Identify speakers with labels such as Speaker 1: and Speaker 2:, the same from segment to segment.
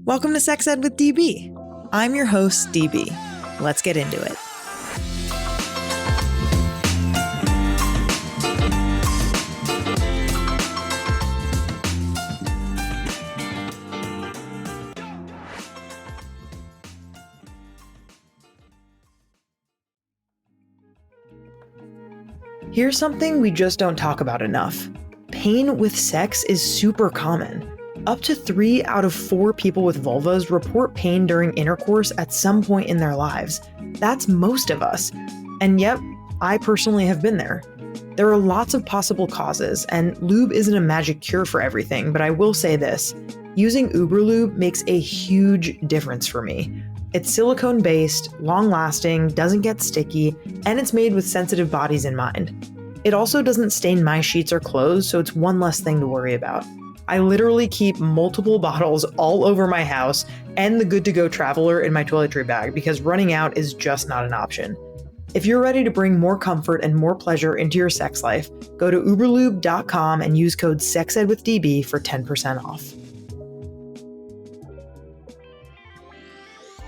Speaker 1: Welcome to Sex Ed with DB. I'm your host, DB. Let's get into it. Here's something we just don't talk about enough. Pain with sex is super common. Up to 3 out of 4 people with vulvas report pain during intercourse at some point in their lives. That's most of us. And yep, I personally have been there. There are lots of possible causes, and lube isn't a magic cure for everything, but I will say this. Using Uber Lube makes a huge difference for me. It's silicone-based, long-lasting, doesn't get sticky, and it's made with sensitive bodies in mind. It also doesn't stain my sheets or clothes, so it's one less thing to worry about. I literally keep multiple bottles all over my house and the Good To Go Traveler in my toiletry bag because running out is just not an option. If you're ready to bring more comfort and more pleasure into your sex life, go to uberlube.com and use code SEXEDWITHDB for 10% off.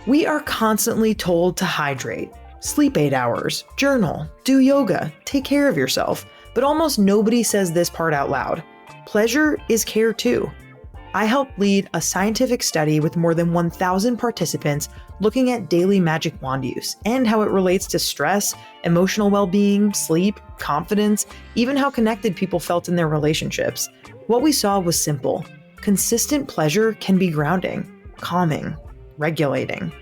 Speaker 1: We are constantly told to hydrate, sleep 8 hours, journal, do yoga, take care of yourself, but almost nobody says this part out loud. Pleasure is care too. I helped lead a scientific study with more than 1,000 participants looking at daily magic wand use and how it relates to stress, emotional well-being, sleep, confidence, even how connected people felt in their relationships. What we saw was simple. Consistent pleasure can be grounding, calming, regulating.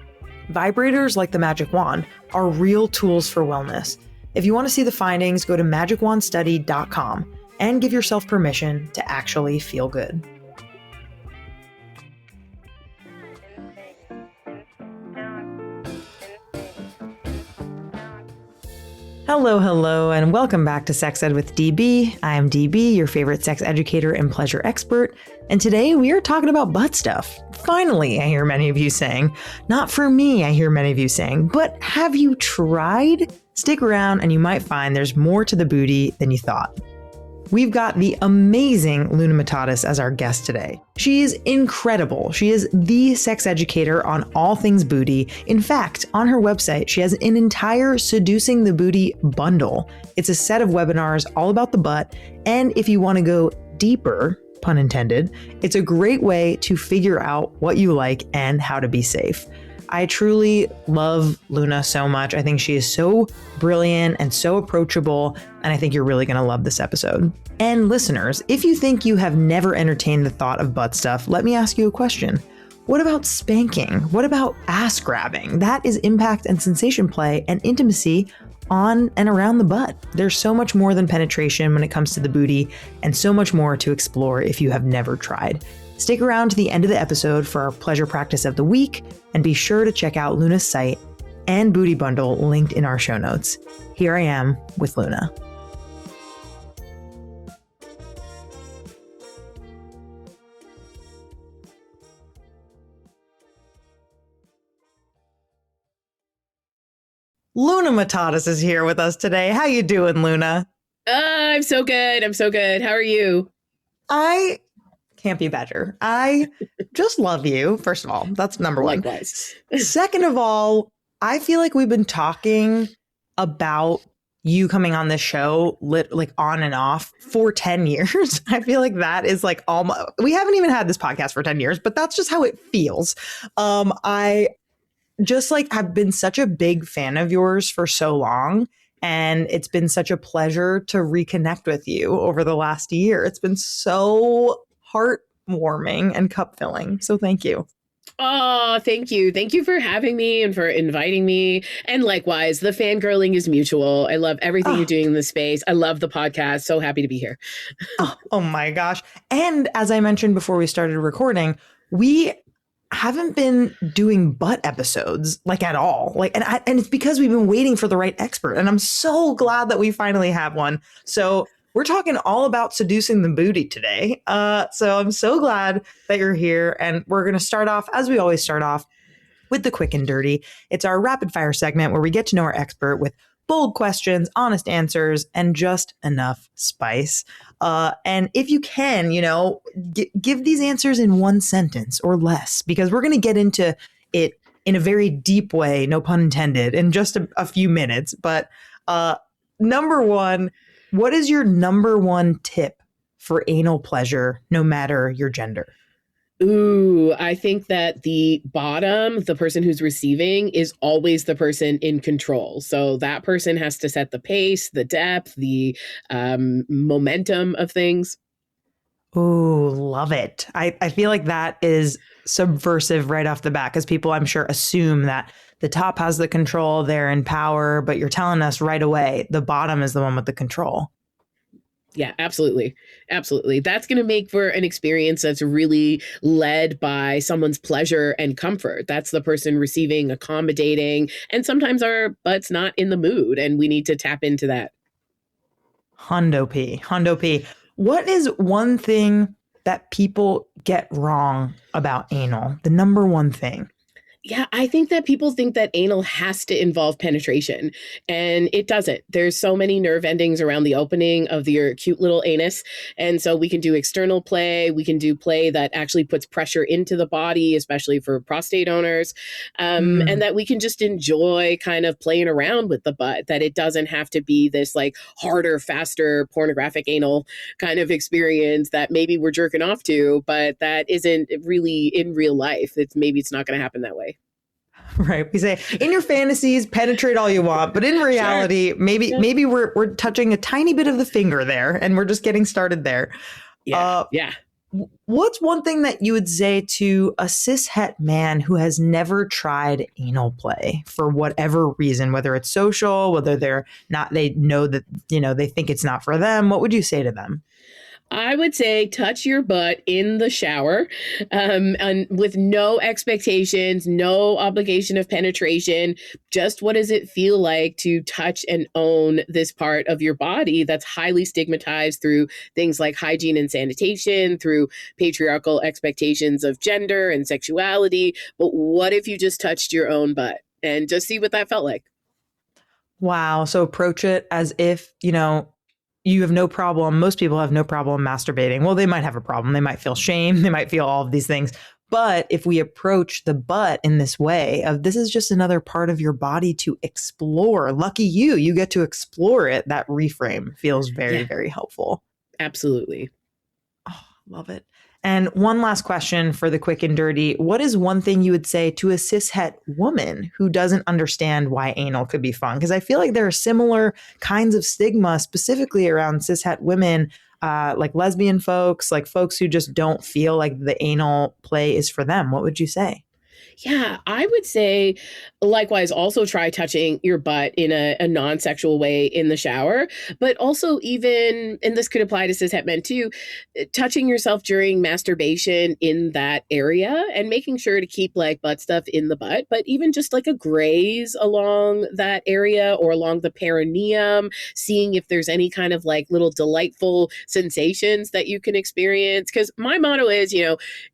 Speaker 1: Vibrators like the magic wand are real tools for wellness. If you want to see the findings, go to magicwandstudy.com and give yourself permission to actually feel good. Hello, and welcome back to Sex Ed with DB. I am DB, your favorite sex educator and pleasure expert, and today we are talking about butt stuff. Finally, I hear many of you saying. Not for me, I hear many of you saying, but have you tried? Stick around and you might find there's more to the booty than you thought. We've got the amazing Luna Matatas as our guest today. She is incredible. She is the sex educator on all things booty. In fact, on her website, she has an entire Seducing the Booty bundle. It's a set of webinars all about the butt. And if you want to go deeper, pun intended, it's a great way to figure out what you like and how to be safe. I truly love Luna so much. I think she is so brilliant and so approachable, and I think you're really going to love this episode. And listeners, if you think you have never entertained the thought of butt stuff, let me ask you a question. What about spanking? What about ass grabbing? That is impact and sensation play and intimacy on and around the butt. There's so much more than penetration when it comes to the booty, and so much more to explore if you have never tried. Stick around to the end of the episode for our pleasure practice of the week, and be sure to check out Luna's site and booty bundle linked in our show notes. Here I am with Luna. Luna Matatas is here with us today. How you doing, Luna?
Speaker 2: I'm so good. How are you?
Speaker 1: I can't be better. I just love you. First of all, that's number one.
Speaker 2: Likewise.
Speaker 1: Second of all, I feel like we've been talking about you coming on this show like on and off for 10 years. I feel like that is like almost, we haven't even had this podcast for 10 years, but that's just how it feels. I just like have been such a big fan of yours for so long. And it's been such a pleasure to reconnect with you over the last year. It's been so heartwarming and cup filling. So thank you.
Speaker 2: Oh, thank you. Thank you for having me and for inviting me. And likewise, the fangirling is mutual. I love everything you're doing in this space. I love the podcast. So happy to be here.
Speaker 1: Oh my gosh. And as I mentioned before we started recording, we haven't been doing butt episodes like at all. Like, and it's because we've been waiting for the right expert. And I'm so glad that we finally have one. So we're talking all about seducing the booty today. So I'm so glad that you're here. And we're going to start off, as we always start off, with the quick and dirty. It's our rapid fire segment where we get to know our expert with bold questions, honest answers, and just enough spice. And if you can, give these answers in one sentence or less, because we're going to get into it in a very deep way, no pun intended, in just a few minutes. But number one, what is your number one tip for anal pleasure, no matter your gender?
Speaker 2: Ooh, I think that the bottom, the person who's receiving, is always the person in control. So that person has to set the pace, the depth, the momentum of things.
Speaker 1: Ooh, love it. I feel like that is subversive right off the bat, because people, I'm sure, assume that the top has the control, they're in power, but you're telling us right away the bottom is the one with the control.
Speaker 2: Yeah, absolutely. Absolutely. That's going to make for an experience that's really led by someone's pleasure and comfort. That's the person receiving, accommodating, and sometimes our butt's not in the mood, and we need to tap into that.
Speaker 1: Hondo P. What is one thing that people get wrong about anal? The number one thing.
Speaker 2: Yeah, I think that people think that anal has to involve penetration, and it doesn't. There's so many nerve endings around the opening of your cute little anus. And so we can do external play. We can do play that actually puts pressure into the body, especially for prostate owners. And that we can just enjoy kind of playing around with the butt, that it doesn't have to be this like harder, faster, pornographic anal kind of experience that maybe we're jerking off to, but that isn't really in real life. Maybe it's not going to happen that way.
Speaker 1: Right. We say in your fantasies, penetrate all you want, but in reality,
Speaker 2: Sure.
Speaker 1: maybe we're touching a tiny bit of the finger there, and we're just getting started there.
Speaker 2: Yeah.
Speaker 1: What's one thing that you would say to a cishet man who has never tried anal play for whatever reason, whether it's social, whether they know that, they think it's not for them? What would you say to them?
Speaker 2: I would say touch your butt in the shower, and with no expectations, no obligation of penetration. Just what does it feel like to touch and own this part of your body that's highly stigmatized through things like hygiene and sanitation, through patriarchal expectations of gender and sexuality. But what if you just touched your own butt and just see what that felt like?
Speaker 1: Wow. So approach it as if, you have no problem. Most people have no problem masturbating. Well, they might have a problem. They might feel shame. They might feel all of these things. But if we approach the butt in this way of this is just another part of your body to explore, lucky you get to explore it. That reframe feels very, very helpful.
Speaker 2: Absolutely.
Speaker 1: Oh, love it. And one last question for the quick and dirty. What is one thing you would say to a cishet woman who doesn't understand why anal could be fun? Because I feel like there are similar kinds of stigma specifically around cishet women, like lesbian folks, like folks who just don't feel like the anal play is for them. What would you say?
Speaker 2: Yeah, I would say likewise, also try touching your butt in a non-sexual way in the shower, but also even, and this could apply to cishet men too, touching yourself during masturbation in that area and making sure to keep like butt stuff in the butt, but even just like a graze along that area or along the perineum, seeing if there's any kind of like little delightful sensations that you can experience. Because my motto is,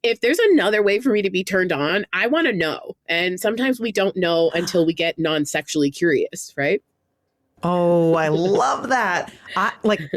Speaker 2: if there's another way for me to be turned on, I want to know. And sometimes we don't know until we get non-sexually curious, right?
Speaker 1: Oh, I love that.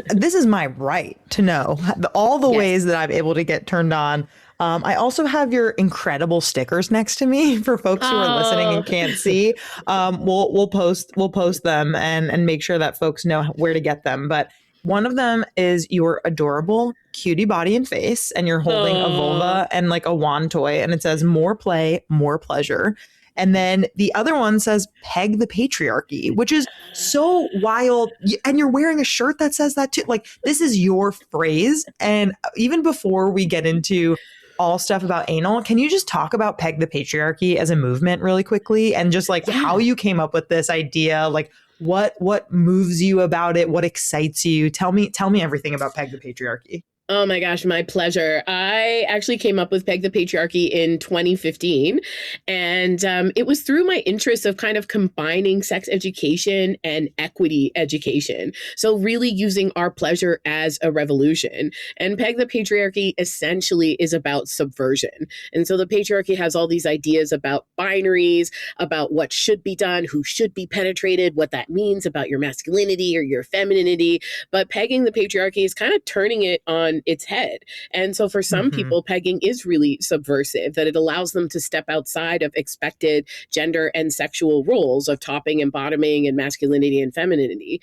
Speaker 1: This is my right to know all the ways that I'm able to get turned on. I also have your incredible stickers next to me for folks who are listening and can't see. We'll post them and make sure that folks know where to get them. But one of them is your adorable cutie body and face, and you're holding a vulva and like a wand toy, and it says more play, more pleasure. And then the other one says peg the patriarchy, which is so wild. And you're wearing a shirt that says that too. Like, this is your phrase. And even before we get into all stuff about anal, can you just talk about peg the patriarchy as a movement really quickly, and just like how you came up with this idea? Like, what moves you about it? What excites you? Tell me everything about peg the patriarchy.
Speaker 2: Oh my gosh, my pleasure. I actually came up with Peg the Patriarchy in 2015. And it was through my interest of kind of combining sex education and equity education. So, really using our pleasure as a revolution. And Peg the Patriarchy essentially is about subversion. And so, the patriarchy has all these ideas about binaries, about what should be done, who should be penetrated, what that means about your masculinity or your femininity. But pegging the patriarchy is kind of turning it on its head. And so for some people, pegging is really subversive, that it allows them to step outside of expected gender and sexual roles of topping and bottoming and masculinity and femininity.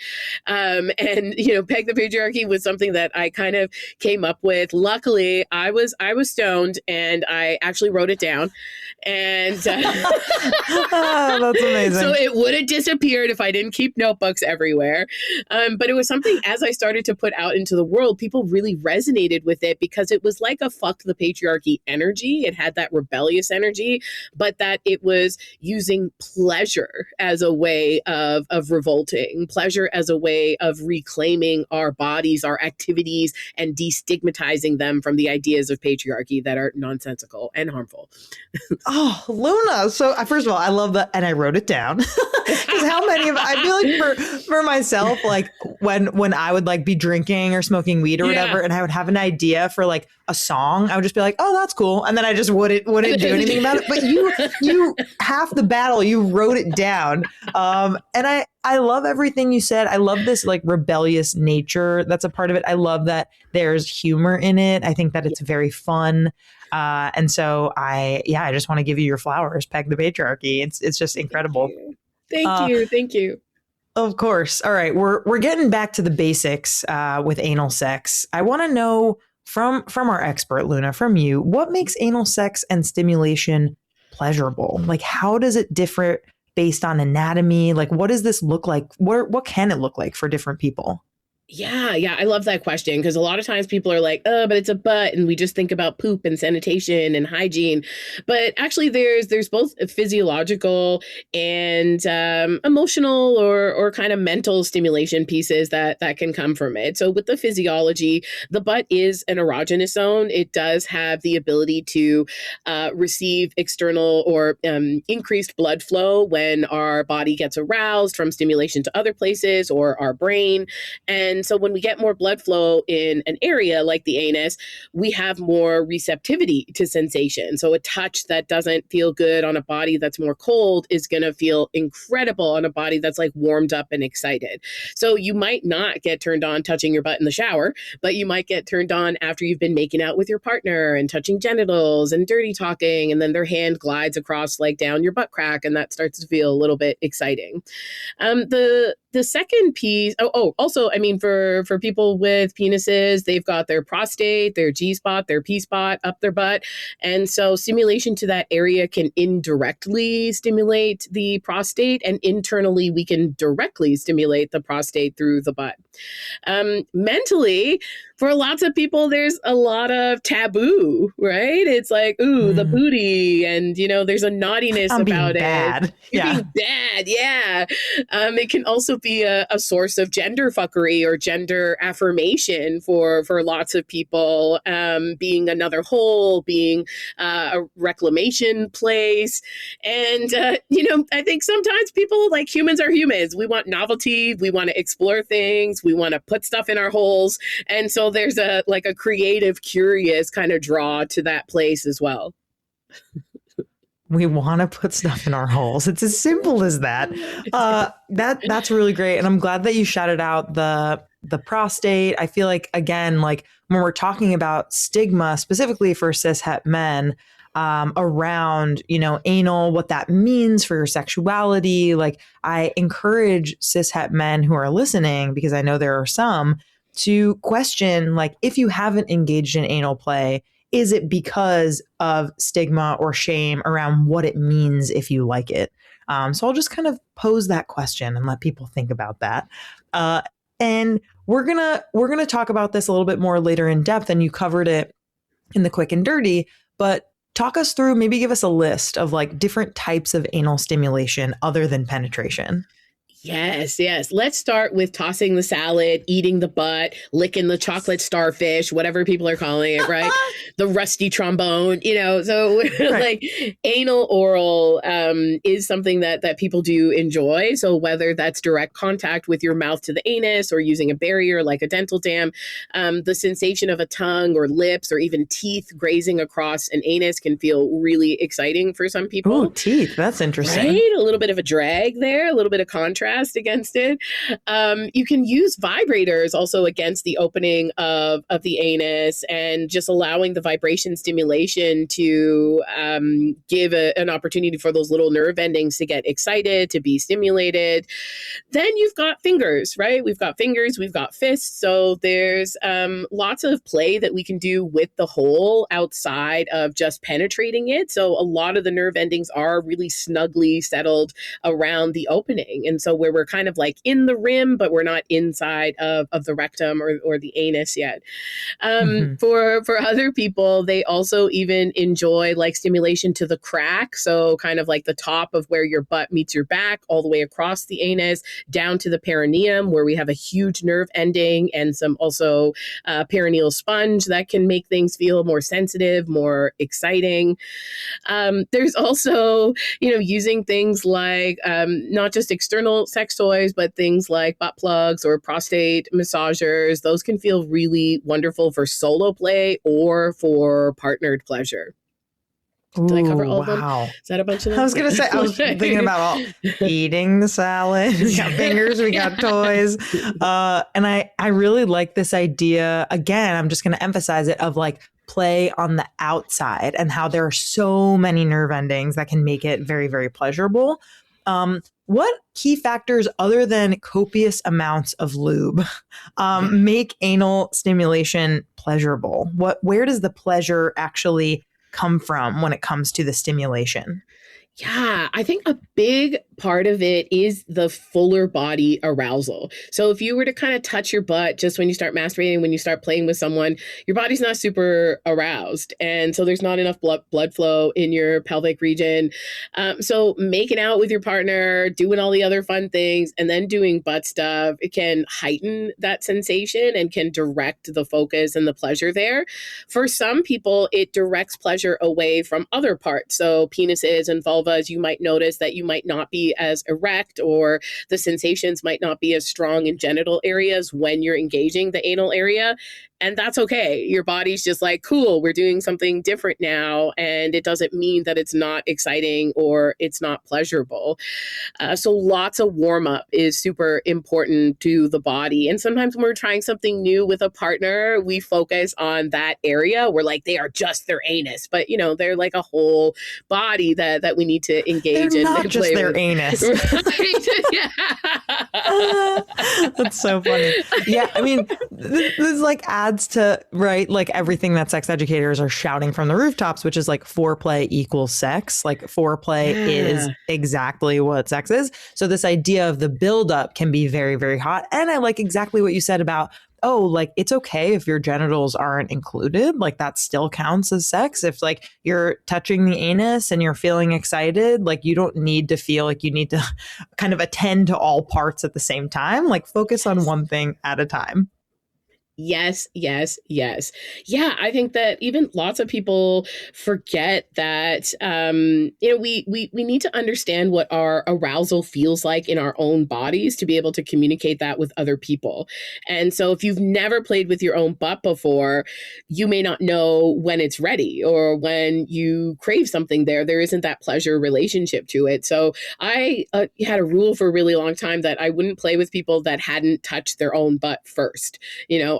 Speaker 2: And, you know, Peg the Patriarchy was something that I kind of came up with. Luckily, I was stoned and I actually wrote it down. And
Speaker 1: oh, that's amazing.
Speaker 2: So it would have disappeared if I didn't keep notebooks everywhere. But it was something, as I started to put out into the world, people really resonated with it because it was like a fuck the patriarchy energy. It had that rebellious energy, but that it was using pleasure as a way of revolting, pleasure as a way of reclaiming our bodies, our activities, and destigmatizing them from the ideas of patriarchy that are nonsensical and harmful.
Speaker 1: Oh, Luna. So first of all, I love that. And I wrote it down because how many of, I feel like for myself, like when I would like be drinking or smoking weed or whatever, and I would have an idea for like a song, I would just be like, oh, that's cool. And then I just wouldn't do anything about it. But you half the battle, you wrote it down. And I love everything you said. I love this like rebellious nature that's a part of it. I love that there's humor in it. I think that it's very fun. And so I just want to give you your flowers, Peg the Patriarchy. It's just incredible.
Speaker 2: Thank you.
Speaker 1: Of course. All right. We're getting back to the basics with anal sex. I want to know from our expert, Luna, from you, what makes anal sex and stimulation pleasurable? Like, how does it differ based on anatomy? Like, what does this look like? What can it look like for different people?
Speaker 2: Yeah. I love that question because a lot of times people are like, oh, but it's a butt. And we just think about poop and sanitation and hygiene. But actually, there's both physiological and emotional or kind of mental stimulation pieces that can come from it. So with the physiology, the butt is an erogenous zone. It does have the ability to receive external or increased blood flow when our body gets aroused from stimulation to other places or our brain. And so when we get more blood flow in an area like the anus, we have more receptivity to sensation. So a touch that doesn't feel good on a body that's more cold is going to feel incredible on a body that's like warmed up and excited. So you might not get turned on touching your butt in the shower, but you might get turned on after you've been making out with your partner and touching genitals and dirty talking. And then their hand glides across like down your butt crack. And that starts to feel a little bit exciting. The second piece, also, I mean, for people with penises, they've got their prostate, their G-spot, their P-spot up their butt. And so stimulation to that area can indirectly stimulate the prostate, and internally we can directly stimulate the prostate through the butt. Mentally, for lots of people, there's a lot of taboo, right? It's like, ooh, the booty, and, you know, there's a naughtiness about it.
Speaker 1: Bad.
Speaker 2: You're being bad, yeah. It can also be a source of gender fuckery or gender affirmation for lots of people, being another hole, being a reclamation place. And, you know, I think sometimes people, like, humans are humans. We want novelty. We want to explore things. We want to put stuff in our holes. And so there's a creative, curious kind of draw to that place as well.
Speaker 1: We want to put stuff in our holes. It's as simple as that. That's really great. And I'm glad that you shouted out the prostate. I feel like, again, like when we're talking about stigma, specifically for cis het men, around, you know, anal, what that means for your sexuality. Like, I encourage cis het men who are listening, because I know there are some, to question, like, if you haven't engaged in anal play, is it because of stigma or shame around what it means if you like it? So I'll just kind of pose that question and let people think about that. And we're gonna talk about this a little bit more later in depth, and you covered it in the quick and dirty, but talk us through, maybe give us a list of like different types of anal stimulation other than penetration.
Speaker 2: Yes, yes. Let's start with tossing the salad, eating the butt, licking the chocolate starfish, whatever people are calling it, right? The rusty trombone, so
Speaker 1: Right.
Speaker 2: like anal oral is something that people do enjoy. So whether that's direct contact with your mouth to the anus or using a barrier like a dental dam, the sensation of a tongue or lips or even teeth grazing across an anus can feel really exciting for some
Speaker 1: Ooh,
Speaker 2: people.
Speaker 1: teeth. That's interesting.
Speaker 2: Right? A little bit of a drag there, a little bit of contrast against it. You can use vibrators also against the opening of the anus and just allowing the vibration stimulation to give an opportunity for those little nerve endings to get excited, to be stimulated. Then you've got fingers, right? We've got fingers, we've got fists. So there's lots of play that we can do with the hole outside of just penetrating it. So a lot of the nerve endings are really snugly settled around the opening. And so where we're kind of like in the rim, but we're not inside of the rectum or the anus yet.
Speaker 1: Hmm.
Speaker 2: For other people, they also even enjoy like stimulation to the crack. So kind of like the top of where your butt meets your back all the way across the anus down to the perineum, where we have a huge nerve ending and some also perineal sponge that can make things feel more sensitive, more exciting. There's also, using things like not just external sex toys, but things like butt plugs or prostate massagers. Those can feel really wonderful for solo play or for partnered pleasure. Did I cover
Speaker 1: Ooh,
Speaker 2: all of them?
Speaker 1: wow.
Speaker 2: Is that a bunch of them?
Speaker 1: I was going to say, I was thinking about all eating the salad. We got fingers, we got toys. And I really like this idea. Again, I'm just going to emphasize it of like play on the outside and how there are so many nerve endings that can make it very, very pleasurable. What key factors other than copious amounts of lube make anal stimulation pleasurable? Where does the pleasure actually come from when it comes to the stimulation?
Speaker 2: Yeah, I think a big part of it is the fuller body arousal. So if you were to kind of touch your butt just when you start masturbating, when you start playing with someone, your body's not super aroused. And so there's not enough blood flow in your pelvic region. So making out with your partner, doing all the other fun things, and then doing butt stuff, it can heighten that sensation and can direct the focus and the pleasure there. For some people, it directs pleasure away from other parts. So penises and vulvas, you might notice that you might not be as erect or the sensations might not be as strong in genital areas when you're engaging the anal area. And that's okay. Your body's just like, cool, we're doing something different now. And it doesn't mean that it's not exciting or it's not pleasurable. So lots of warm up is super important to the body. And sometimes when we're trying something new with a partner, we focus on that area. We're like, they are just their anus, but they're like a whole body that we need to engage
Speaker 1: They're
Speaker 2: in.
Speaker 1: not
Speaker 2: And
Speaker 1: just
Speaker 2: play
Speaker 1: their
Speaker 2: with.
Speaker 1: anus.
Speaker 2: Right? Yeah.
Speaker 1: That's so funny. Yeah, I mean, this like adds to, right, like everything that sex educators are shouting from the rooftops, which is like foreplay equals sex. Like foreplay is
Speaker 2: Yeah.
Speaker 1: exactly what sex is. So this idea of the buildup can be very, very hot. And I like exactly what you said about, oh, like it's okay if your genitals aren't included. Like that still counts as sex. If like you're touching the anus and you're feeling excited, like you don't need to feel like you need to kind of attend to all parts at the same time. Like focus on one thing at a time.
Speaker 2: Yes, yes, yes. Yeah, I think that even lots of people forget that we need to understand what our arousal feels like in our own bodies to be able to communicate that with other people. And so if you've never played with your own butt before, you may not know when it's ready or when you crave something there isn't that pleasure relationship to it. So I had a rule for a really long time that I wouldn't play with people that hadn't touched their own butt first.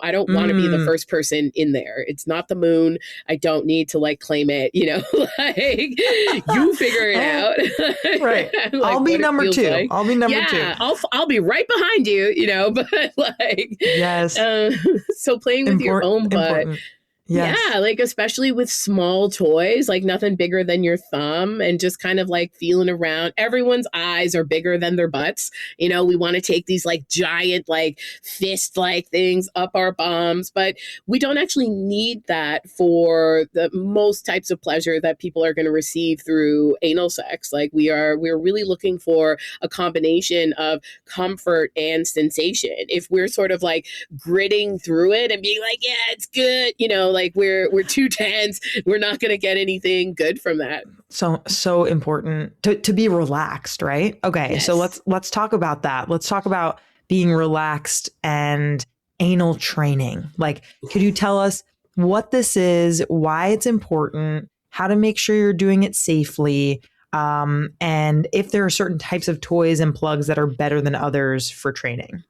Speaker 2: I don't want to be the first person in there. It's not the moon. I don't need to like claim it, like you figure it out.
Speaker 1: Right.
Speaker 2: Like,
Speaker 1: I'll be number two.
Speaker 2: like.
Speaker 1: I'll be number
Speaker 2: Yeah,
Speaker 1: two.
Speaker 2: I'll be right behind you, but like,
Speaker 1: Yes.
Speaker 2: so playing with your own butt.
Speaker 1: Important. Yes.
Speaker 2: Yeah, like especially with small toys, like nothing bigger than your thumb, and just kind of like feeling around. Everyone's eyes are bigger than their butts. We want to take these like giant, like fist like things up our bums, but we don't actually need that for the most types of pleasure that people are going to receive through anal sex. Like we're really looking for a combination of comfort and sensation. If we're sort of like gritting through it and being like, yeah, it's good, like we're too tense, we're not going to get anything good from that.
Speaker 1: So important to be relaxed, right? Okay.
Speaker 2: Yes.
Speaker 1: So let's talk about that. Let's talk about being relaxed and anal training. Like, could you tell us what this is, why it's important, how to make sure you're doing it safely, and if there are certain types of toys and plugs that are better than others for training?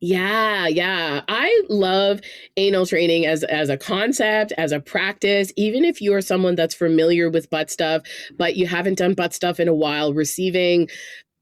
Speaker 2: Yeah. I love anal training as a concept, as a practice. Even if you are someone that's familiar with butt stuff, but you haven't done butt stuff in a while, receiving,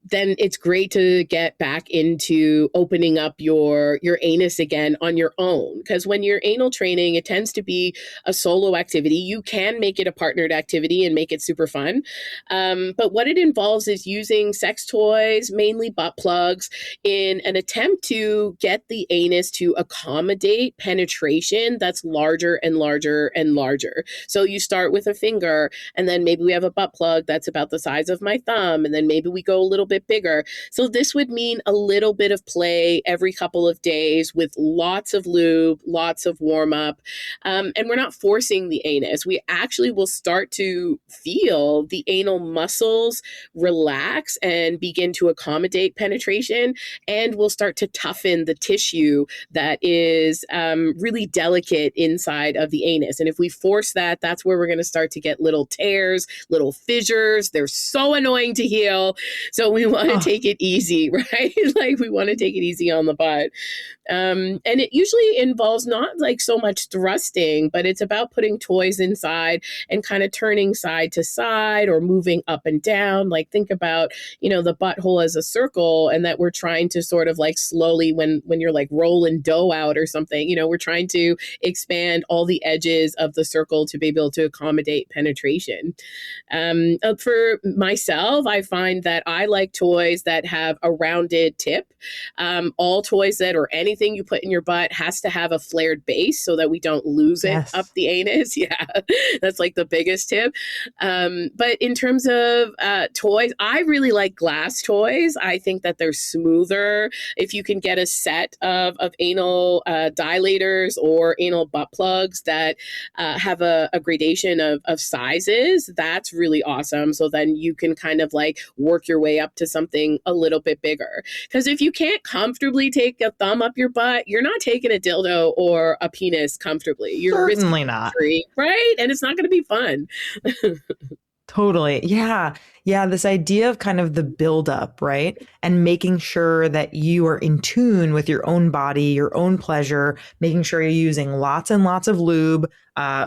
Speaker 2: then it's great to get back into opening up your anus again on your own. Because when you're anal training, it tends to be a solo activity. You can make it a partnered activity and make it super fun. But what it involves is using sex toys, mainly butt plugs, in an attempt to get the anus to accommodate penetration that's larger and larger and larger. So you start with a finger, and then maybe we have a butt plug that's about the size of my thumb, and then maybe we go a little bit bigger. So this would mean a little bit of play every couple of days with lots of lube, lots of warm up. And we're not forcing the anus. We actually will start to feel the anal muscles relax and begin to accommodate penetration. And we'll start to toughen the tissue that is really delicate inside of the anus. And if we force that, that's where we're going to start to get little tears, little fissures. They're so annoying to heal. So we want to take it easy, right? Like we want to take it easy on the butt. And it usually involves not like so much thrusting, but it's about putting toys inside and kind of turning side to side or moving up and down. Like think about, the butthole as a circle, and that we're trying to sort of like slowly when you're like rolling dough out or something, we're trying to expand all the edges of the circle to be able to accommodate penetration. For myself, I find that I like toys that have a rounded tip. All toys or anything you put in your butt has to have a flared base so that we don't lose it up the anus. Yeah, that's like the biggest tip. But in terms of toys, I really like glass toys. I think that they're smoother. If you can get a set of anal dilators or anal butt plugs that have a gradation of sizes, that's really awesome. So then you can kind of like work your way up to something a little bit bigger. Because if you can't comfortably take a thumb up your butt, you're not taking a dildo or a penis comfortably. You're
Speaker 1: certainly not,
Speaker 2: right? And it's not going to be fun.
Speaker 1: Totally. Yeah. This idea of kind of the buildup, right? And making sure that you are in tune with your own body, your own pleasure, making sure you're using lots and lots of lube.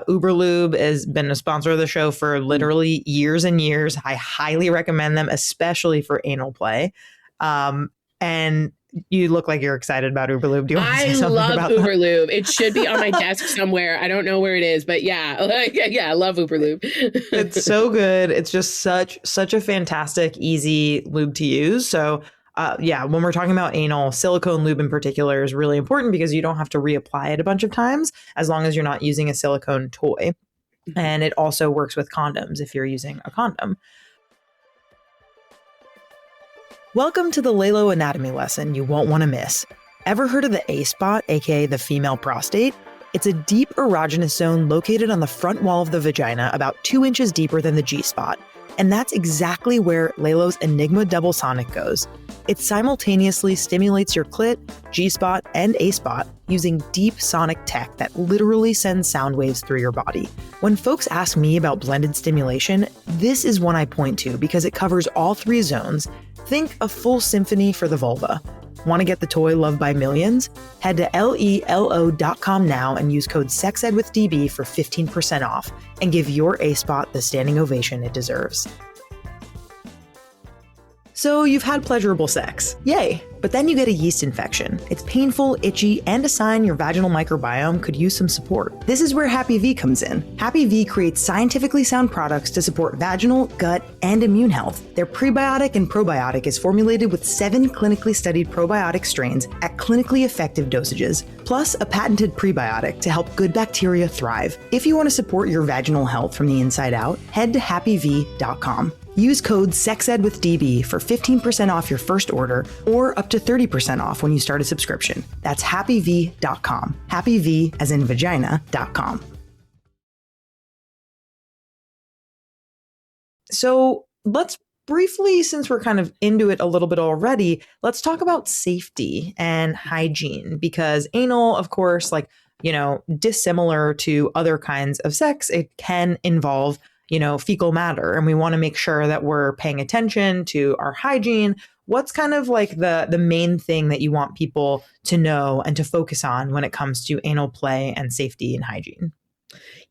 Speaker 1: Uber Lube has been a sponsor of the show for literally years and years. I highly recommend them, especially for anal play. And you look like you're excited about Uber Lube. Do you want to say something about that? I love
Speaker 2: Uber Lube. It should be on my desk somewhere. I don't know where it is, but yeah, I love Uber Lube.
Speaker 1: It's so good. It's just such a fantastic, easy lube to use. So when we're talking about anal, silicone lube in particular is really important because you don't have to reapply it a bunch of times as long as you're not using a silicone toy. And it also works with condoms if you're using a condom. Welcome to the Lalo anatomy lesson you won't want to miss. Ever heard of the A spot, aka the female prostate? It's a deep erogenous zone located on the front wall of the vagina, about 2 inches deeper than the G spot. And that's exactly where Lalo's Enigma Double Sonic goes. It simultaneously stimulates your clit, G spot, and A spot using deep sonic tech that literally sends sound waves through your body. When folks ask me about blended stimulation, this is one I point to because it covers all 3 zones. Think a full symphony for the vulva. Want to get the toy loved by millions? Head to lelo.com now and use code SEXEDWITHDB for 15% off and give your A-spot the standing ovation it deserves. So you've had pleasurable sex. Yay. But then you get a yeast infection. It's painful, itchy, and a sign your vaginal microbiome could use some support. This is where Happy V comes in. Happy V creates scientifically sound products to support vaginal, gut, and immune health. Their prebiotic and probiotic is formulated with 7 clinically studied probiotic strains at clinically effective dosages, plus a patented prebiotic to help good bacteria thrive. If you want to support your vaginal health from the inside out, head to happyv.com. Use code SEXEDWITHDB for 15% off your first order or up to 30% off when you start a subscription. That's happyv.com. HappyV as in vagina.com. So let's briefly, since we're kind of into it a little bit already, let's talk about safety and hygiene, because anal, of course, dissimilar to other kinds of sex, it can involve fecal matter. And we want to make sure that we're paying attention to our hygiene. What's kind of like the main thing that you want people to know and to focus on when it comes to anal play and safety and hygiene?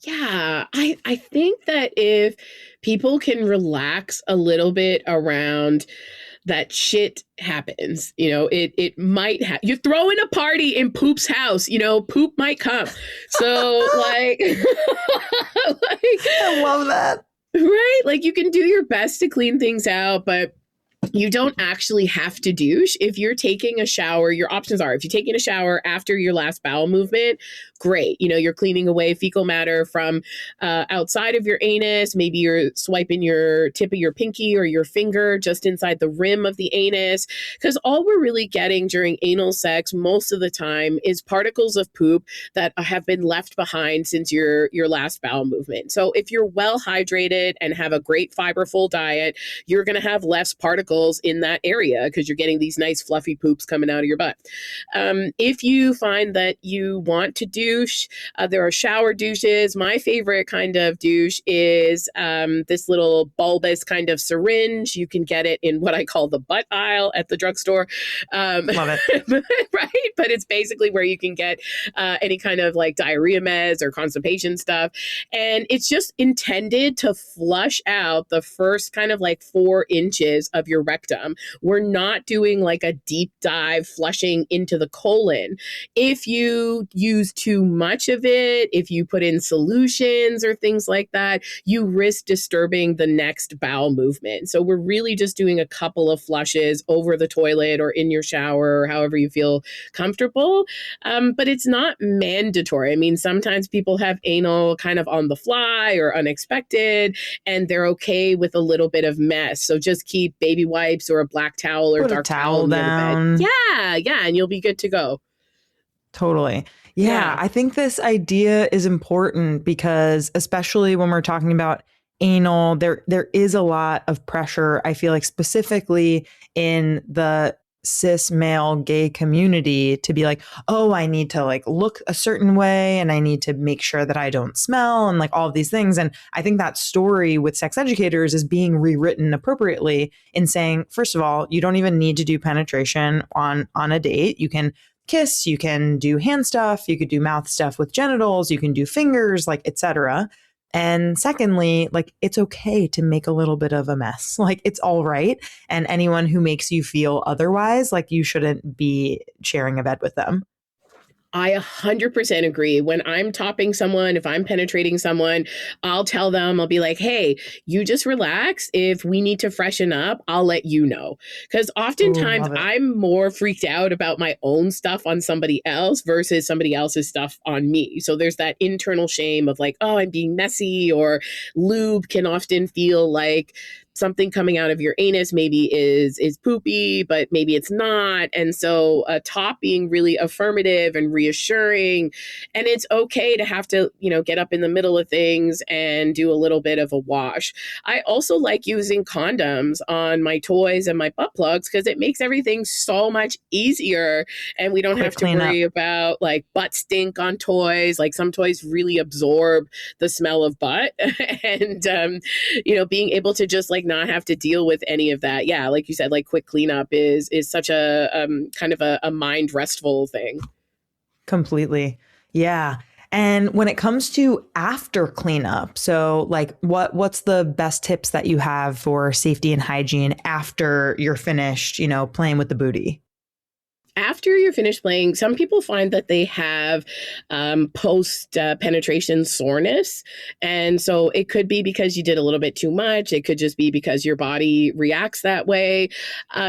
Speaker 2: Yeah, I think that if people can relax a little bit around that shit happens, it might have, you're throwing a party in poop's house, poop might come. So
Speaker 1: I love that.
Speaker 2: Right? Like you can do your best to clean things out, but you don't actually have to douche. If you're taking a shower, your options are, if you're taking a shower after your last bowel movement, great. You're cleaning away fecal matter from outside of your anus. Maybe you're swiping your tip of your pinky or your finger just inside the rim of the anus. Because all we're really getting during anal sex most of the time is particles of poop that have been left behind since your last bowel movement. So if you're well hydrated and have a great fiberful diet, you're going to have less particles in that area because you're getting these nice fluffy poops coming out of your butt. If you find that you want to douche, there are shower douches. My favorite kind of douche is this little bulbous kind of syringe. You can get it in what I call the butt aisle at the drugstore.
Speaker 1: Love it.
Speaker 2: Right? But it's basically where you can get any kind of like diarrhea meds or constipation stuff. And it's just intended to flush out the first kind of like 4 inches of your rectum. We're not doing like a deep dive flushing into the colon. If you use too much of it, if you put in solutions or things like that, you risk disturbing the next bowel movement. So we're really just doing a couple of flushes over the toilet or in your shower or however you feel comfortable. But it's not mandatory. I mean, sometimes people have anal kind of on the fly or unexpected, and they're okay with a little bit of mess. So just keep baby wipes or a black towel or
Speaker 1: Put
Speaker 2: dark
Speaker 1: a towel down.
Speaker 2: Yeah, and you'll be good to go.
Speaker 1: Totally. Yeah, I think this idea is important because especially when we're talking about anal, there is a lot of pressure, I feel like specifically in the cis male gay community to be like, oh, I need to like look a certain way and I need to make sure that I don't smell and like all of these things. And I think that story with sex educators is being rewritten appropriately in saying, first of all, you don't even need to do penetration on a date. You can kiss, you can do hand stuff, you could do mouth stuff with genitals, you can do fingers, like etc. And secondly, like it's okay to make a little bit of a mess. Like it's all right. And anyone who makes you feel otherwise, like you shouldn't be sharing a bed with them.
Speaker 2: I 100% agree. When I'm topping someone, if I'm penetrating someone, I'll tell them, I'll be like, hey, you just relax. If we need to freshen up, I'll let you know. Because oftentimes I'm more freaked out about my own stuff on somebody else versus somebody else's stuff on me. So there's that internal shame of like, oh, I'm being messy, or lube can often feel like something coming out of your anus maybe is poopy, but maybe it's not. And so a top being really affirmative and reassuring, and it's okay to have to, get up in the middle of things and do a little bit of a wash. I also like using condoms on my toys and my butt plugs because it makes everything so much easier, and we don't have to worry about like butt stink on toys. Like some toys really absorb the smell of butt and, being able to just like not have to deal with any of that. Yeah, like you said, like quick cleanup is such a kind of a mind restful thing.
Speaker 1: Completely. Yeah. And when it comes to after cleanup, so like what's the best tips that you have for safety and hygiene after you're finished, playing with the booty?
Speaker 2: after you're finished playing, some people find that they have post penetration soreness. And so it could be because you did a little bit too much. It could just be because your body reacts that way.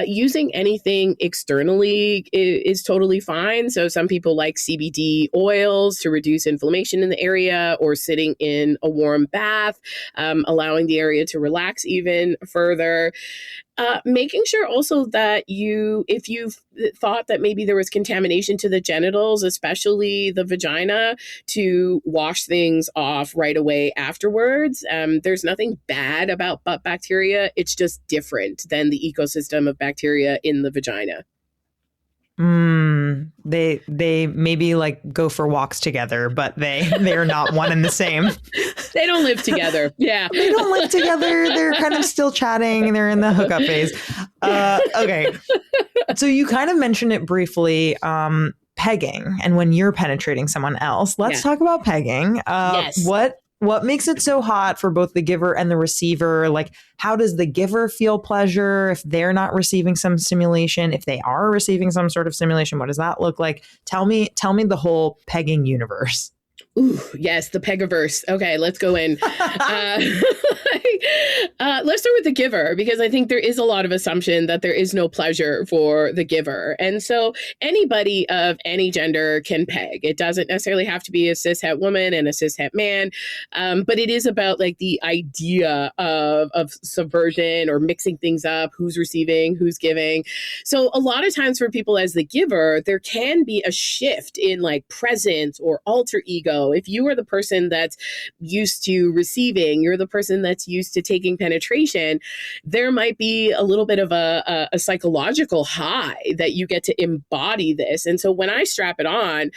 Speaker 2: Using anything externally is totally fine. So some people like CBD oils to reduce inflammation in the area, or sitting in a warm bath, allowing the area to relax even further. Making sure also that if you've thought that maybe there was contamination to the genitals, especially the vagina, to wash things off right away afterwards. There's nothing bad about butt bacteria. It's just different than the ecosystem of bacteria in the vagina.
Speaker 1: They maybe like go for walks together, but they're not one and the same.
Speaker 2: They don't live together. Yeah.
Speaker 1: They don't live together. They're kind of still chatting. They're in the hookup phase. Okay. So you kind of mentioned it briefly, pegging, and when you're penetrating someone else. Let's talk about pegging.
Speaker 2: Yes.
Speaker 1: What makes it so hot for both the giver and the receiver? Like, how does the giver feel pleasure if they're not receiving some stimulation? If they are receiving some sort of stimulation, what does that look like? Tell me the whole pegging universe.
Speaker 2: Ooh, yes, the pegaverse. Okay, let's go in. Let's start with the giver, because I think there is a lot of assumption that there is no pleasure for the giver. And so anybody of any gender can peg. It doesn't necessarily have to be a cishet woman and a cishet man, but it is about like the idea of subversion or mixing things up, who's receiving, who's giving. So a lot of times for people as the giver, there can be a shift in like presence or alter ego. If you are the person that's used to receiving, you're the person that's used to taking penetration, there might be a little bit of a psychological high that you get to embody this. And so when I strap it on,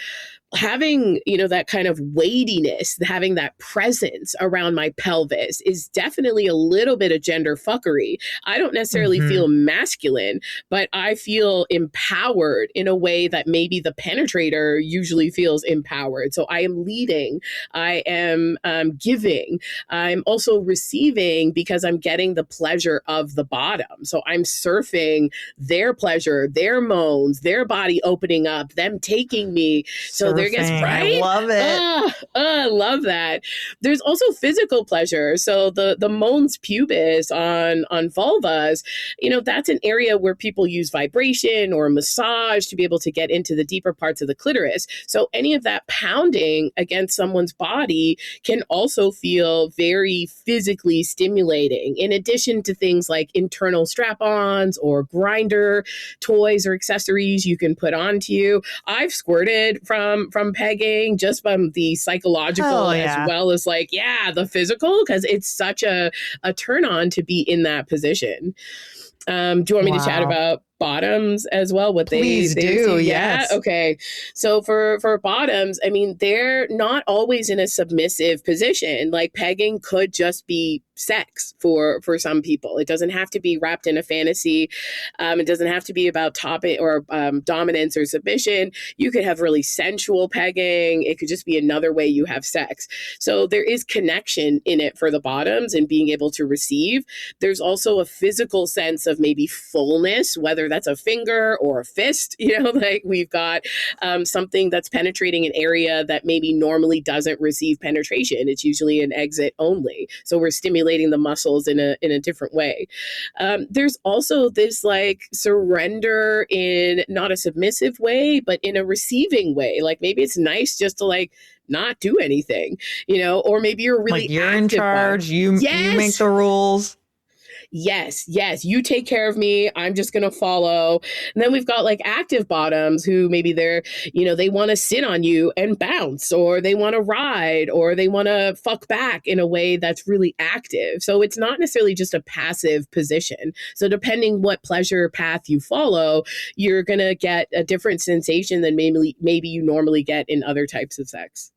Speaker 2: having, that kind of weightiness, having that presence around my pelvis is definitely a little bit of gender fuckery. I don't necessarily feel masculine, but I feel empowered in a way that maybe the penetrator usually feels empowered. So I am leading, I am giving, I'm also receiving because I'm getting the pleasure of the bottom. So I'm surfing their pleasure, their moans, their body opening up, them taking me. So there gets right.
Speaker 1: I love it.
Speaker 2: I love that. There's also physical pleasure. So the mons pubis on vulvas, that's an area where people use vibration or massage to be able to get into the deeper parts of the clitoris. So any of that pounding against someone's body can also feel very physically stimulating, in addition to things like internal strap-ons or grinder toys or accessories you can put onto you. I've squirted from pegging, just from the psychological as well as the physical, because it's such a turn on to be in that position. Do you want me to chat about bottoms as well?
Speaker 1: Please do. Yes.
Speaker 2: Okay. So for bottoms, they're not always in a submissive position. Like pegging could just be sex for some people. It doesn't have to be wrapped in a fantasy. It doesn't have to be about topic or dominance or submission. You could have really sensual pegging. It could just be another way you have sex. So there is connection in it for the bottoms and being able to receive. There's also a physical sense of maybe fullness, whether that's a finger or a fist, like we've got something that's penetrating an area that maybe normally doesn't receive penetration. It's usually an exit only. So we're stimulating the muscles in a different way. There's also this surrender in not a submissive way, but in a receiving way. Like maybe it's nice just to not do anything, or maybe you're really
Speaker 1: you're in charge. You make the rules.
Speaker 2: Yes. You take care of me. I'm just going to follow. And then we've got active bottoms who maybe they're, they want to sit on you and bounce, or they want to ride, or they want to fuck back in a way that's really active. So it's not necessarily just a passive position. So depending what pleasure path you follow, you're going to get a different sensation than maybe you normally get in other types of sex.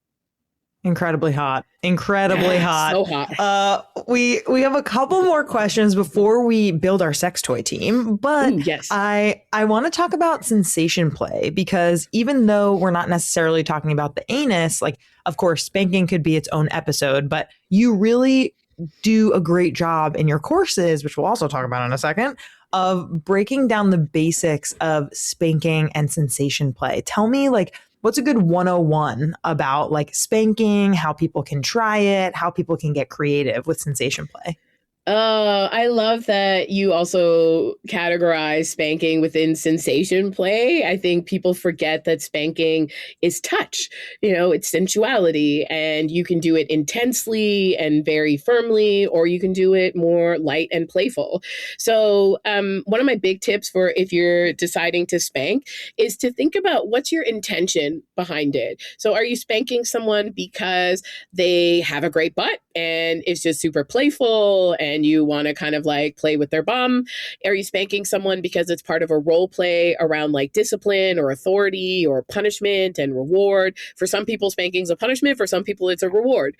Speaker 1: Incredibly hot.
Speaker 2: So hot.
Speaker 1: We have a couple more questions before we build our sex toy team, but
Speaker 2: yes.
Speaker 1: I want to talk about sensation play, because even though we're not necessarily talking about the anus, of course, spanking could be its own episode, but you really do a great job in your courses, which we'll also talk about in a second, of breaking down the basics of spanking and sensation play. Tell me, like, what's a good 101 about like spanking, how people can try it, how people can get creative with sensation play?
Speaker 2: I love that you also categorize spanking within sensation play. I think people forget that spanking is touch, it's sensuality, and you can do it intensely and very firmly, or you can do it more light and playful. So, one of my big tips for if you're deciding to spank is to think about what's your intention behind it. So, are you spanking someone because they have a great butt and it's just super playful and you want to kind of like play with their bum? Are you spanking someone because it's part of a role play around like discipline or authority or punishment and reward? For some people, spanking is a punishment. For some people, it's a reward.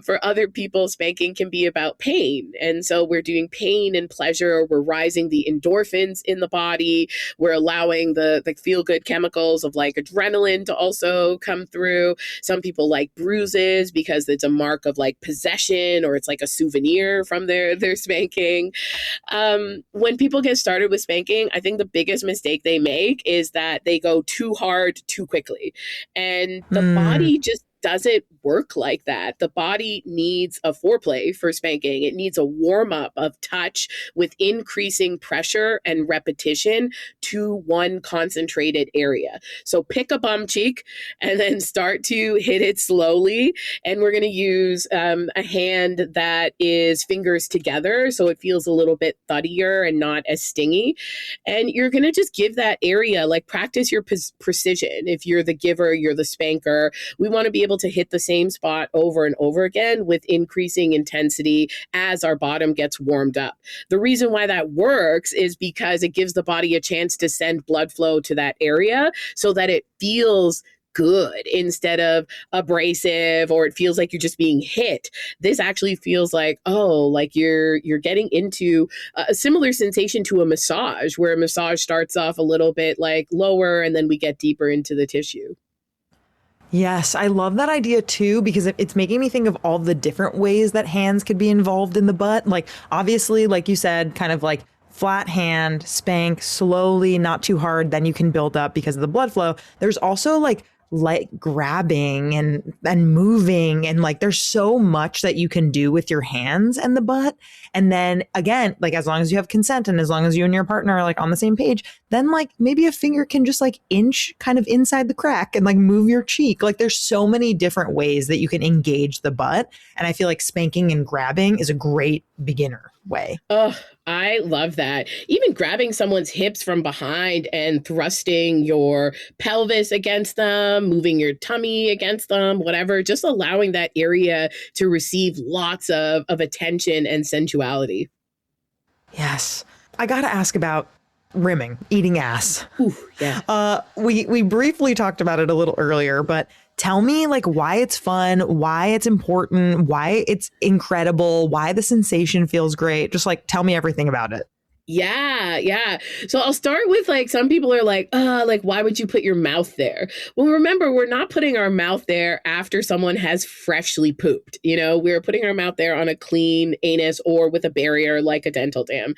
Speaker 2: For other people, spanking can be about pain. And so we're doing pain and pleasure. We're rising the endorphins in the body. We're allowing the feel-good chemicals of like adrenaline to also come through. Some people like bruises because it's a mark of like possession, or it's like a souvenir from their spanking. When people get started with spanking, I think the biggest mistake they make is that they go too hard too quickly, and the body just doesn't work like that. The body needs a foreplay for spanking. It needs a warm up of touch with increasing pressure and repetition to one concentrated area. So pick a bum cheek and then start to hit it slowly. And we're going to use a hand that is fingers together, so it feels a little bit thuddier and not as stingy. And you're going to just give that area, like practice your precision. If you're the giver, you're the spanker. We want to be able to hit the same spot over and over again with increasing intensity as our bottom gets warmed up. The reason why that works is because it gives the body a chance to send blood flow to that area so that it feels good instead of abrasive, or it feels like you're just being hit. This actually feels like, like you're getting into a similar sensation to a massage, where a massage starts off a little bit like lower and then we get deeper into the tissue.
Speaker 1: Yes, I love that idea too, because it's making me think of all the different ways that hands could be involved in the butt. Like, obviously, like you said, kind of like flat hand, spank slowly, not too hard, then you can build up because of the blood flow. There's also like light grabbing and moving, and like there's so much that you can do with your hands and the butt. And then again, like as long as you have consent and as long as you and your partner are like on the same page, then like maybe a finger can just like inch kind of inside the crack and like move your cheek. Like there's so many different ways that you can engage the butt, and I feel like spanking and grabbing is a great beginner way.
Speaker 2: Oh, I love that. Even grabbing someone's hips from behind and thrusting your pelvis against them, moving your tummy against them, whatever, just allowing that area to receive lots of attention and sensuality.
Speaker 1: Yes. I got to ask about rimming, eating ass.
Speaker 2: Ooh, yeah.
Speaker 1: We briefly talked about it a little earlier, but tell me like why it's fun, why it's important, why it's incredible, why the sensation feels great. Just like tell me everything about it.
Speaker 2: Yeah. So I'll start with like, some people are like, why would you put your mouth there? Well, remember, we're not putting our mouth there after someone has freshly pooped. We're putting our mouth there on a clean anus or with a barrier like a dental dam.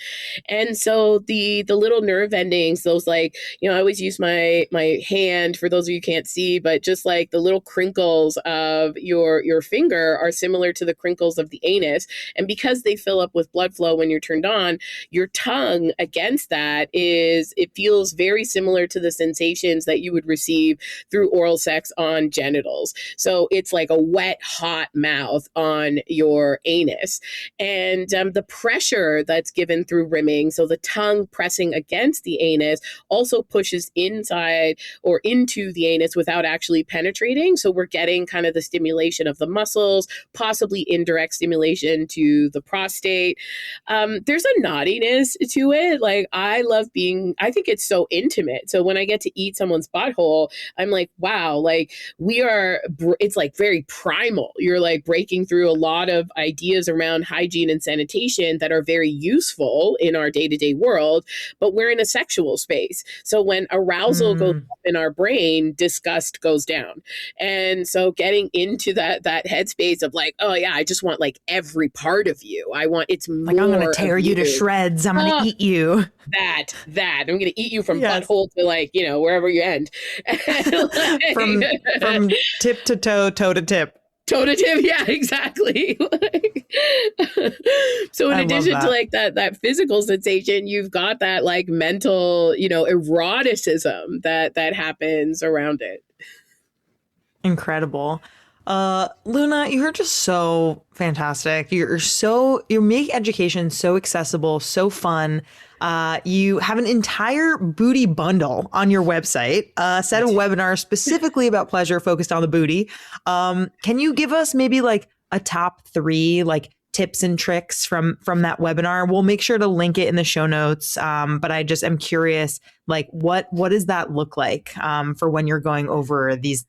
Speaker 2: And so the little nerve endings, those like, I always use my hand, for those of you who can't see, but just like the little crinkles of your finger are similar to the crinkles of the anus. And because they fill up with blood flow when you're turned on, your tongue against that it feels very similar to the sensations that you would receive through oral sex on genitals. So it's like a wet, hot mouth on your anus. And the pressure that's given through rimming, so the tongue pressing against the anus, also pushes inside or into the anus without actually penetrating. So we're getting kind of the stimulation of the muscles, possibly indirect stimulation to the prostate. There's a naughtiness to it. Like I think it's so intimate. So when I get to eat someone's butthole, I'm like, wow, like it's like very primal. You're like breaking through a lot of ideas around hygiene and sanitation that are very useful in our day-to-day world, but we're in a sexual space. So when arousal goes up in our brain, disgust goes down. And so getting into that headspace of like, oh yeah, I just want like every part of you. It's
Speaker 1: like, I'm going to tear you to shreds. I'm going eat you.
Speaker 2: That I'm gonna eat you from
Speaker 1: Yes.
Speaker 2: butthole to like, wherever you end.
Speaker 1: From tip to toe, toe to tip.
Speaker 2: Toe to tip, yeah, exactly. So in
Speaker 1: I love
Speaker 2: addition to
Speaker 1: that.
Speaker 2: like that physical sensation, you've got that like mental, eroticism that happens around it.
Speaker 1: Incredible. Luna, you're just so fantastic. You make education so accessible, so fun. You have an entire booty bundle on your website, a set of webinars specifically about pleasure focused on the booty. Can you give us maybe like a top 3 like tips and tricks from that webinar? We'll make sure to link it in the show notes. But I just am curious, like what does that look like for when you're going over these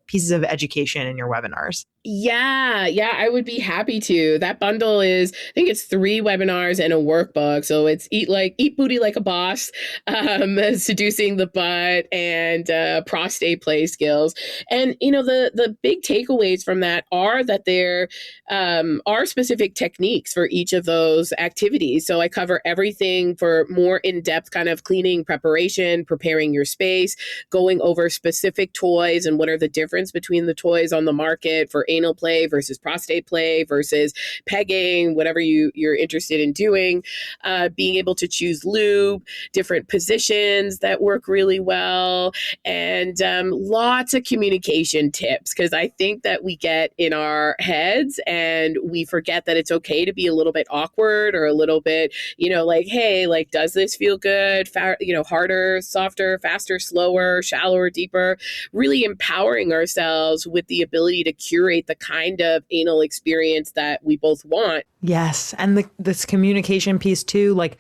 Speaker 1: pieces of education in your webinars?
Speaker 2: Yeah, I would be happy to. That bundle is, I think it's 3 webinars and a workbook. So it's Eat Booty Like a Boss, Seducing the Butt, and prostate play skills. And the big takeaways from that are that there are specific techniques for each of those activities. So I cover everything for more in-depth kind of cleaning, preparation, preparing your space, going over specific toys and what are the difference between the toys on the market for anal play versus prostate play versus pegging, whatever you're interested in doing, being able to choose lube, different positions that work really well, and lots of communication tips, because I think that we get in our heads and we forget that it's okay to be a little bit awkward or a little bit, like, hey, like, does this feel good? Harder, softer, faster, slower, shallower, deeper, really empowering ourselves with the ability to curate the kind of anal experience that we both want.
Speaker 1: Yes. And this communication piece too, like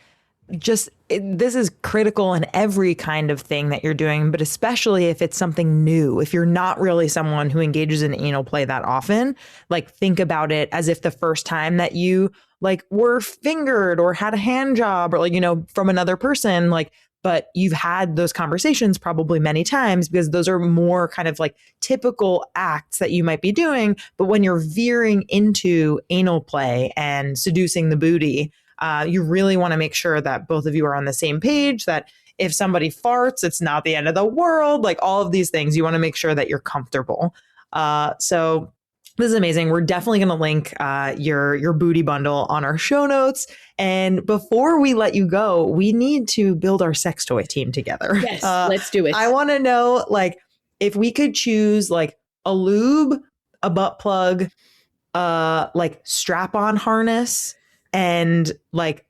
Speaker 1: this is critical in every kind of thing that you're doing, but especially if it's something new. If you're not really someone who engages in anal play that often, like think about it as if the first time that you like were fingered or had a hand job or like, from another person, like, but you've had those conversations probably many times because those are more kind of like typical acts that you might be doing. But when you're veering into anal play and seducing the booty, you really want to make sure that both of you are on the same page, that if somebody farts, it's not the end of the world, like all of these things. You want to make sure that you're comfortable. So this is amazing. We're definitely going to link your booty bundle on our show notes. And before we let you go, we need to build our sex toy team together.
Speaker 2: Yes, let's do it.
Speaker 1: I want to know, like, if we could choose like a lube, a butt plug, like strap-on harness, and like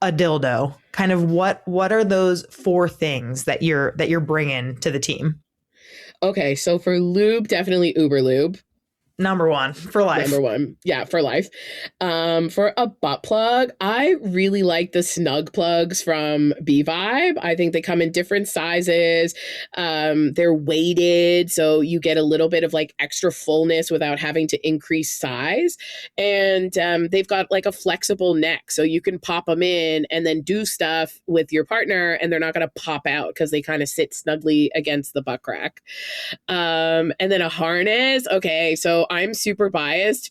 Speaker 1: a dildo. Kind of what are those 4 things that you're bringing to the team?
Speaker 2: Okay, so for lube, definitely Uber Lube.
Speaker 1: Number 1 for life.
Speaker 2: Number 1. Yeah, for life. For a butt plug, I really like the snug plugs from B-Vibe. I think they come in different sizes. They're weighted, so you get a little bit of like extra fullness without having to increase size. And they've got like a flexible neck, so you can pop them in and then do stuff with your partner, and they're not going to pop out because they kind of sit snugly against the butt crack. And then a harness. Okay, so I'm super biased.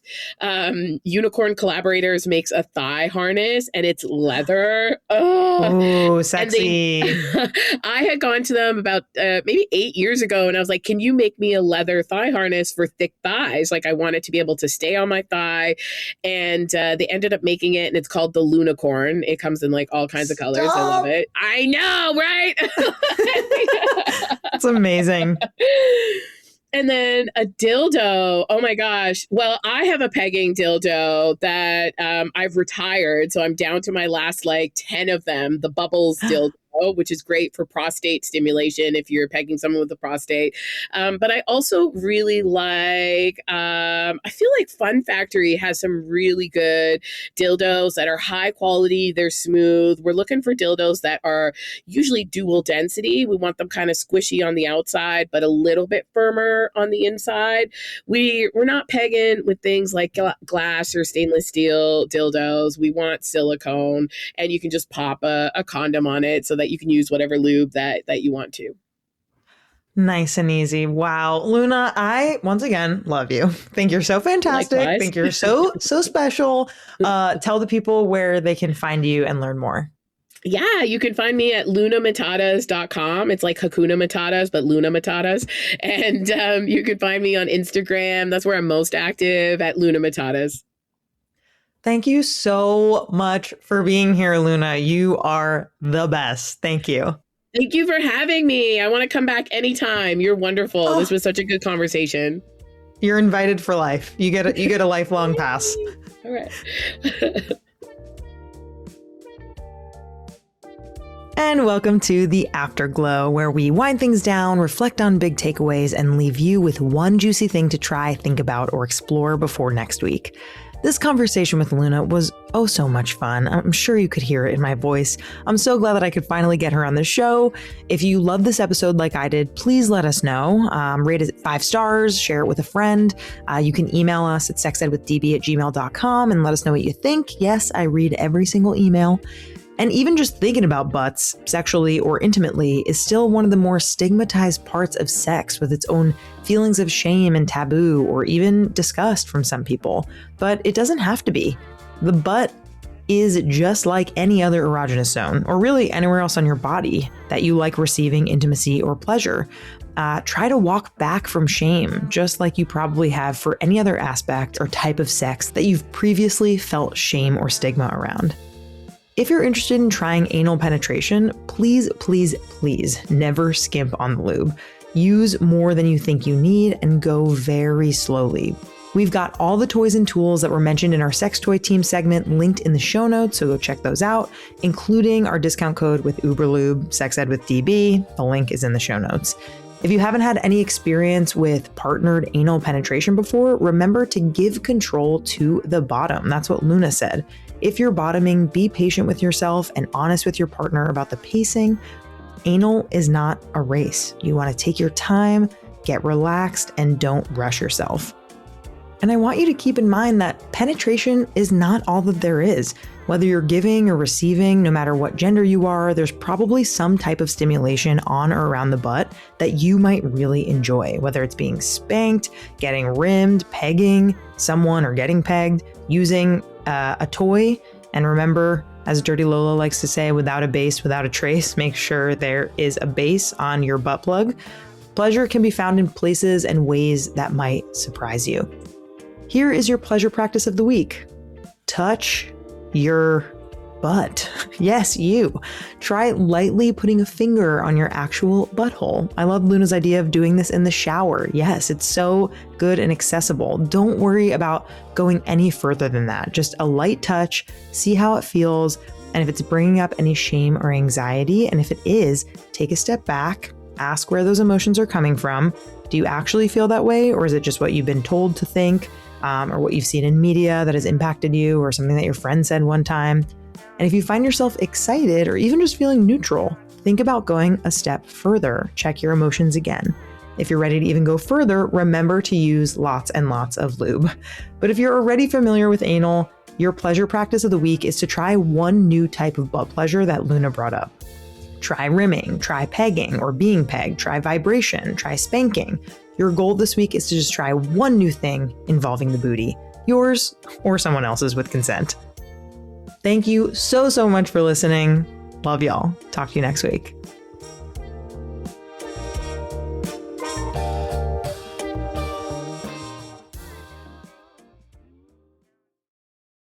Speaker 2: Unicorn Collaborators makes a thigh harness and it's leather.
Speaker 1: Oh, sexy.
Speaker 2: I had gone to them about maybe 8 years ago and I was like, can you make me a leather thigh harness for thick thighs? Like I want it to be able to stay on my thigh. And they ended up making it and it's called the Lunicorn. It comes in like all kinds of colors. I love it. I know, right?
Speaker 1: It's amazing.
Speaker 2: And then a dildo. Oh my gosh. Well, I have a pegging dildo that I've retired. So I'm down to my last like 10 of them. The Bubbles dildo, which is great for prostate stimulation if you're pegging someone with a prostate. But I also really like, I feel like Fun Factory has some really good dildos that are high quality. They're smooth. We're looking for dildos that are usually dual density. We want them kind of squishy on the outside, but a little bit firmer on the inside. We're not pegging with things like glass or stainless steel dildos. We want silicone, and you can just pop a condom on it so that you can use whatever lube that you want to.
Speaker 1: Nice and easy. Wow. Luna, I, once again, love you. Think you're so fantastic.
Speaker 2: Likewise.
Speaker 1: Think you're so special. Tell the people where they can find you and learn more.
Speaker 2: Yeah, you can find me at lunamatatas.com. It's like Hakuna Matatas, but Luna Matatas. And you can find me on Instagram. That's where I'm most active, at Luna Matatas.
Speaker 1: Thank you so much for being here, Luna. You are the best. Thank you.
Speaker 2: Thank you for having me. I want to come back anytime. You're wonderful.
Speaker 1: Oh.
Speaker 2: This was such a good conversation.
Speaker 1: You're invited for life. You get a lifelong pass.
Speaker 2: All right.
Speaker 1: And welcome to the Afterglow, where we wind things down, reflect on big takeaways, and leave you with one juicy thing to try, think about, or explore before next week. This conversation with Luna was oh so much fun. I'm sure you could hear it in my voice. I'm so glad that I could finally get her on the show. If you love this episode like I did, please let us know. Rate it 5 stars, share it with a friend. You can email us at sexedwithdb@gmail.com and let us know what you think. Yes, I read every single email. And even just thinking about butts, sexually or intimately, is still one of the more stigmatized parts of sex, with its own feelings of shame and taboo, or even disgust from some people. But it doesn't have to be. The butt is just like any other erogenous zone, or really anywhere else on your body that you like receiving intimacy or pleasure. Try to walk back from shame, just like you probably have for any other aspect or type of sex that you've previously felt shame or stigma around. If you're interested in trying anal penetration, please, please, please never skimp on the lube. Use more than you think you need and go very slowly. We've got all the toys and tools that were mentioned in our sex toy team segment linked in the show notes, so go check those out, including our discount code with UberLube, SexEdWithDB. The link is in the show notes. If you haven't had any experience with partnered anal penetration before, remember to give control to the bottom. That's what Luna said. If you're bottoming, be patient with yourself and honest with your partner about the pacing. Anal is not a race. You want to take your time, get relaxed, and don't rush yourself. And I want you to keep in mind that penetration is not all that there is. Whether you're giving or receiving, no matter what gender you are, there's probably some type of stimulation on or around the butt that you might really enjoy, whether it's being spanked, getting rimmed, pegging someone or getting pegged, using a toy. And remember, as Dirty Lola likes to say, without a base, without a trace, make sure there is a base on your butt plug. Pleasure can be found in places and ways that might surprise you. Here is your pleasure practice of the week. Touch your butt. Yes, you. Try lightly putting a finger on your actual butthole. I love Luna's idea of doing this in the shower. Yes, it's so good and accessible. Don't worry about going any further than that. Just a light touch, see how it feels, and if it's bringing up any shame or anxiety, and if it is, take a step back, ask where those emotions are coming from. Do you actually feel that way, or is it just what you've been told to think, or what you've seen in media that has impacted you, or something that your friend said one time? And if you find yourself excited or even just feeling neutral, think about going a step further. Check your emotions again. If you're ready to even go further, remember to use lots and lots of lube. But if you're already familiar with anal, your pleasure practice of the week is to try one new type of butt pleasure that Luna brought up. Try rimming, try pegging or being pegged, try vibration, try spanking. Your goal this week is to just try one new thing involving the booty, yours or someone else's with consent. Thank you so much for listening. Love y'all. Talk to you next week.